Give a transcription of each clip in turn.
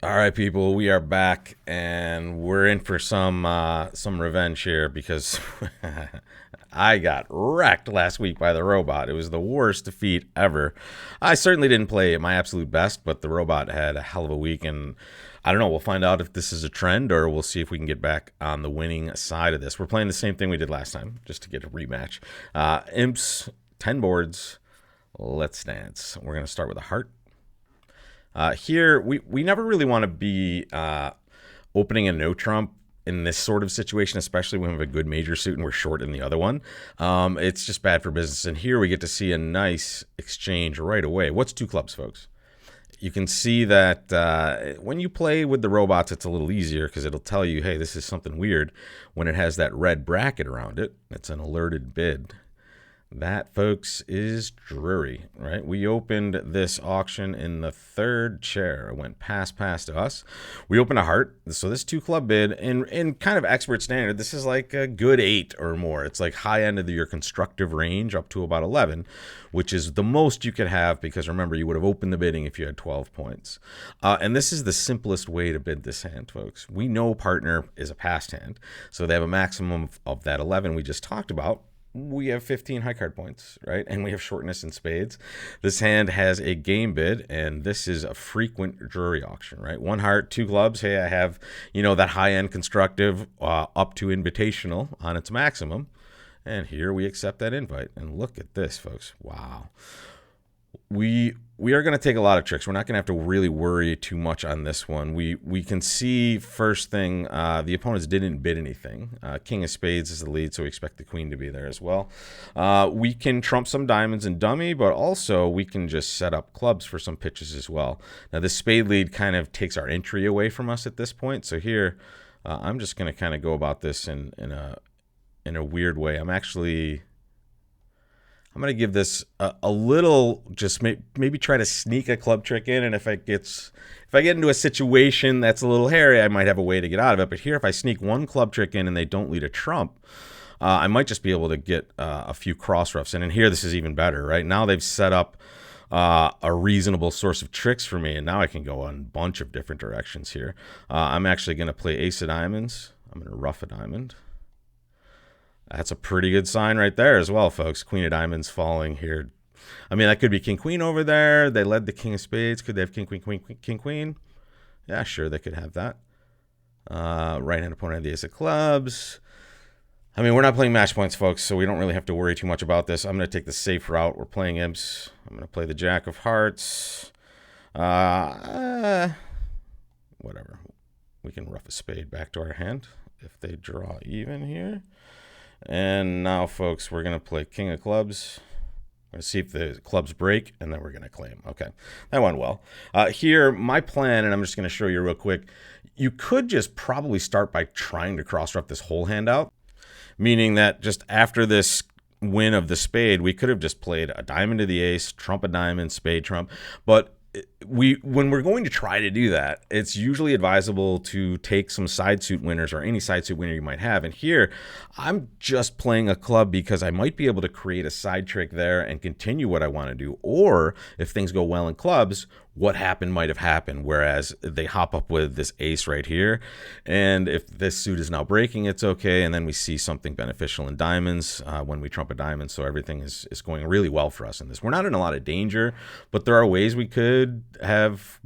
All right, people, we are back, and we're in for some revenge here because I got wrecked last week by the robot. It was the worst defeat ever. I certainly didn't play at my absolute best, but the robot had a hell of a week, and I don't know. We'll find out if this is a trend, or we'll see if we can get back on the winning side of this. We're playing the same thing we did last time, just to get a rematch. Imps, 10 boards. Let's dance. We're gonna start with a heart. Here, we never really want to be opening a no trump in this sort of situation, especially when we have a good major suit and we're short in the other one. It's just bad for business. And here we get to see a nice exchange right away. What's two clubs, folks? You can see that when you play with the robots, it's a little easier because it'll tell you, hey, this is something weird when it has that red bracket around it. It's an alerted bid. That, folks, is Drury, right? We opened this auction in the third chair. It went pass to us. We opened a heart. So this two club bid, in kind of expert standard, this is like a good 8 or more. It's like high end of your constructive range up to about 11, which is the most you could have because, remember, you would have opened the bidding if you had 12 points. And this is the simplest way to bid this hand, folks. We know partner is a passed hand, so they have a maximum of that 11 we just talked about. We have 15 high card points, right? And we have shortness in spades. This hand has a game bid, and this is a frequent Drury auction, right? One heart, two clubs. Hey, I have, that high-end constructive up to invitational on its maximum. And here we accept that invite. And look at this, folks. Wow. We are going to take a lot of tricks. We're not going to have to really worry too much on this one. We can see first thing, the opponents didn't bid anything. King of spades is the lead, so we expect the queen to be there as well. We can trump some diamonds and dummy, but also we can just set up clubs for some pitches as well. Now, this spade lead kind of takes our entry away from us at this point. So here, I'm just going to kind of go about this in a weird way. I'm going to give this a little, just maybe try to sneak a club trick in. And if I get into a situation that's a little hairy, I might have a way to get out of it. But here, if I sneak one club trick in and they don't lead a trump, I might just be able to get a few cross roughs in. And here, this is even better, right? Now they've set up a reasonable source of tricks for me. And now I can go on a bunch of different directions here. I'm actually going to play ace of diamonds. I'm going to rough a diamond. That's a pretty good sign right there as well, folks. Queen of diamonds falling here. I mean, that could be king, queen over there. They led the king of spades. Could they have king, queen, queen, king, queen? Yeah, sure, they could have that. Right-hand opponent had the ace of clubs. I mean, we're not playing match points, folks, so we don't really have to worry too much about this. I'm going to take the safe route. We're playing imps. I'm going to play the jack of hearts. Whatever. We can rough a spade back to our hand if they draw even here. And now, folks, we're going to play king of clubs. We're going to see if the clubs break, and then we're going to claim. Okay, that went well. Here, my plan, and I'm just going to show you real quick. You could just probably start by trying to cross-rough this whole hand out, meaning that just after this win of the spade, we could have just played a diamond to the ace, trump a diamond, spade trump. But when we're going to try to do that, it's usually advisable to take some side suit winners or any side suit winner you might have. And here, I'm just playing a club because I might be able to create a side trick there and continue what I want to do. Or if things go well in clubs, what happened might have happened, whereas they hop up with this ace right here. And if this suit is now breaking, it's okay. And then we see something beneficial in diamonds when we trump a diamond. So everything is going really well for us in this. We're not in a lot of danger, but there are ways we could have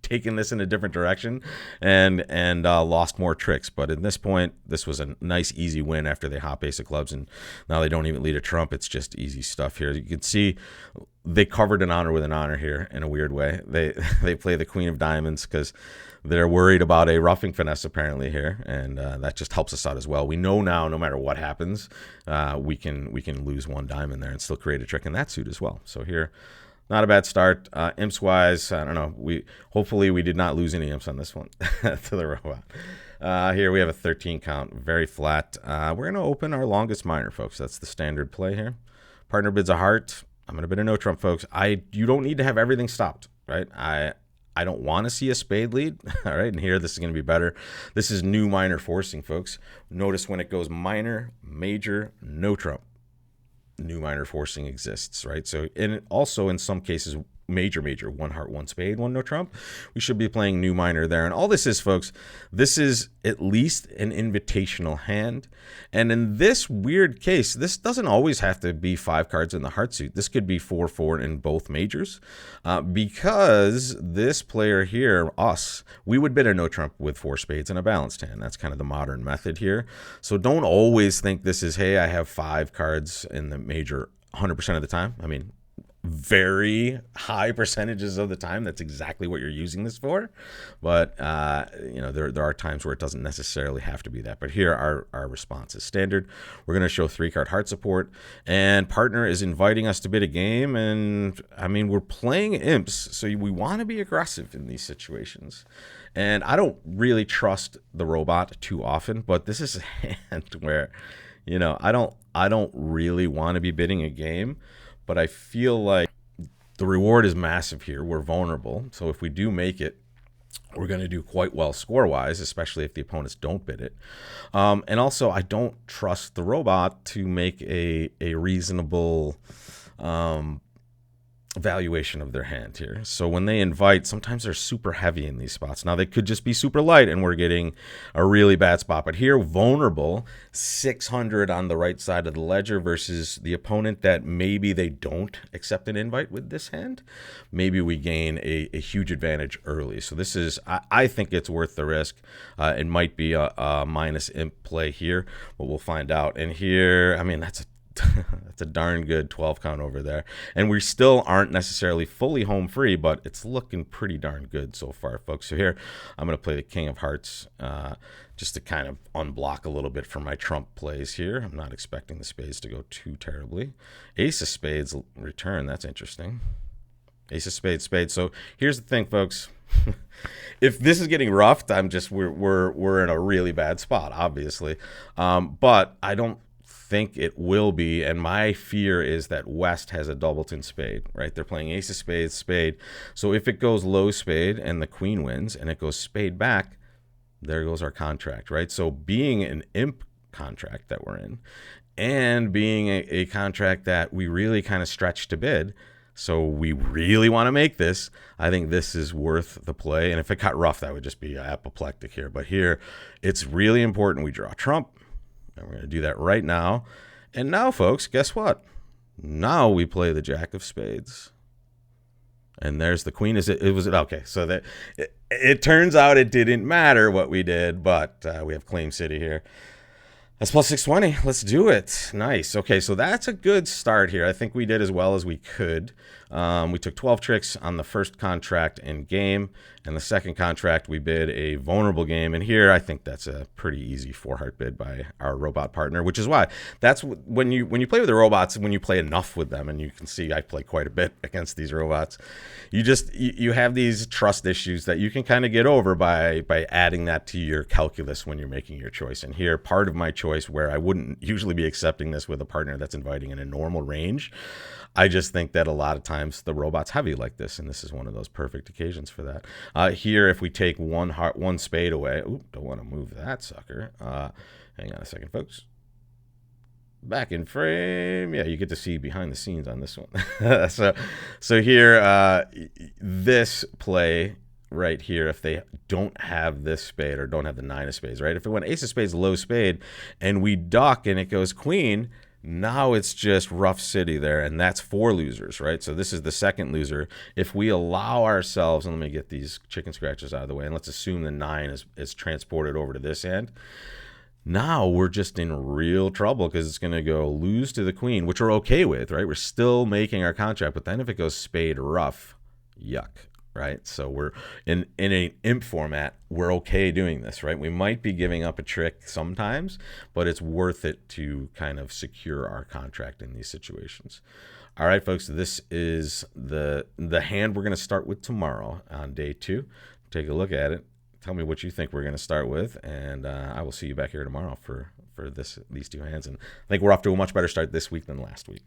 taken this in a different direction and lost more tricks. But at this point, this was a nice, easy win after they hop ace of clubs. And now they don't even lead a trump. It's just easy stuff here. You can see they covered an honor with an honor here in a weird way. They play the queen of diamonds because they're worried about a roughing finesse apparently here, and that just helps us out as well. We know now, no matter what happens, we can lose one diamond there and still create a trick in that suit as well. So here, not a bad start. Imps wise, I don't know. Hopefully we did not lose any imps on this one to the robot. Here we have a 13 count, very flat. We're going to open our longest minor, folks. That's the standard play here. Partner bids a heart. I'm going to bid a no trump, folks. You don't need to have everything stopped, right? I don't want to see a spade lead, all right? And here, this is going to be better. This is new minor forcing, folks. Notice when it goes minor, major, no trump, new minor forcing exists, right? So, and also in some cases, major, one heart, one spade, one no trump. We should be playing new minor there. And all this is, folks, this is at least an invitational hand. And in this weird case, this doesn't always have to be 5 cards in the heart suit. This could be 4-4 in both majors, because this player here, us, we would bid a no trump with 4 spades and a balanced hand. That's kind of the modern method here. So don't always think this is, hey, I have 5 cards in the major 100% of the time. I mean, very high percentages of the time, that's exactly what you're using this for. But there are times where it doesn't necessarily have to be that. But here our response is standard. We're going to show 3-card heart support, and partner is inviting us to bid a game. And I mean, we're playing imps, so we want to be aggressive in these situations. And I don't really trust the robot too often, but this is a hand where, I don't really want to be bidding a game. But I feel like the reward is massive here. We're vulnerable. So if we do make it, we're going to do quite well score-wise, especially if the opponents don't bid it. And also, I don't trust the robot to make a reasonable evaluation of their hand here. So when they invite, sometimes they're super heavy in these spots. Now, they could just be super light and we're getting a really bad spot. But here, vulnerable, 600 on the right side of the ledger versus the opponent that maybe they don't accept an invite with this hand. Maybe we gain a huge advantage early. So this is, I think it's worth the risk. It might be a minus imp play here, but we'll find out. And here, I mean, that's a darn good 12 count over there. And we still aren't necessarily fully home free, but it's looking pretty darn good so far, folks. So here, I'm going to play the King of Hearts just to kind of unblock a little bit for my trump plays here. I'm not expecting the spades to go too terribly. Ace of spades return. That's interesting. Ace of spades, spades. So here's the thing, folks. If this is getting roughed, we're in a really bad spot, obviously. But I don't think it will be, and my fear is that West has a doubleton spade, right? They're playing ace of spades, spade. So if it goes low spade and the queen wins and it goes spade back, there goes our contract, right? So being an imp contract that we're in and being a contract that we really kind of stretch to bid, so we really want to make this, I think this is worth the play. And if it got rough, that would just be apoplectic here. But here, it's really important we draw trump. And we're going to do that right now. And now, folks, guess what? Now we play the Jack of Spades. And there's the queen. Okay, so that it turns out it didn't matter what we did, but we have Claim City here. That's plus 620. Let's do it. Nice. Okay, so that's a good start here. I think we did as well as we could. We took 12 tricks on the first contract in game, and the second contract we bid a vulnerable game. And here I think that's a pretty easy 4-heart bid by our robot partner, which is why that's when you play with the robots, when you play enough with them, and you can see I play quite a bit against these robots. You have these trust issues that you can kind of get over by adding that to your calculus when you're making your choice. And here, part of my choice, where I wouldn't usually be accepting this with a partner that's inviting in a normal range, I just think that a lot of times the robot's heavy like this, and this is one of those perfect occasions for that. Here, if we take one spade away, don't want to move that sucker. Hang on a second, folks. Back in frame. Yeah, you get to see behind the scenes on this one. so here, this play right here, if they don't have this spade or don't have the 9 of spades, right? If it went ace of spades, low spade, and we duck and it goes queen, now it's just rough city there, and that's 4 losers, right? So this is the second loser. If we allow ourselves, and let me get these chicken scratches out of the way, and let's assume the 9 is transported over to this end. Now we're just in real trouble because it's going to go lose to the queen, which we're okay with, right? We're still making our contract, but then if it goes spade rough, yuck. Right, so we're in an imp format. We're okay doing this, right? We might be giving up a trick sometimes, but it's worth it to kind of secure our contract in these situations. All right, folks, this is the hand we're going to start with tomorrow on day 2. Take a look at it. Tell me what you think we're going to start with, and I will see you back here tomorrow for these 2 hands. And I think we're off to a much better start this week than last week.